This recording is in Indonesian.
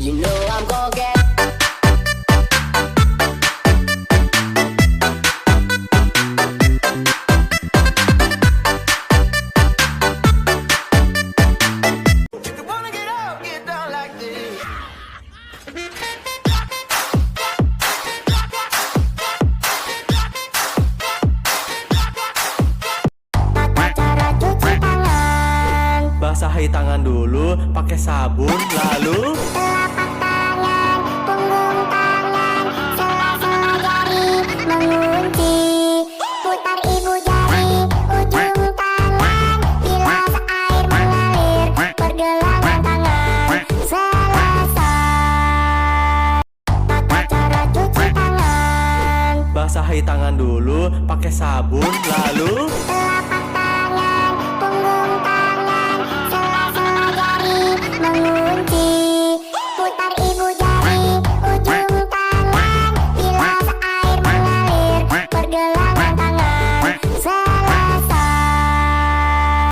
You know I'm gonna get. If you wanna get up, get down like this. Cara cuci tangan. Basahi tangan dulu pakai sabun, lalu Telapak tangan, punggung tangan, sela-sela jari mengunci. Putar ibu jari, ujung tangan, bilas air mengalir, pergelangan tangan selesai. Tata cara cuci tangan. basahi tangan dulu pakai sabun, lalu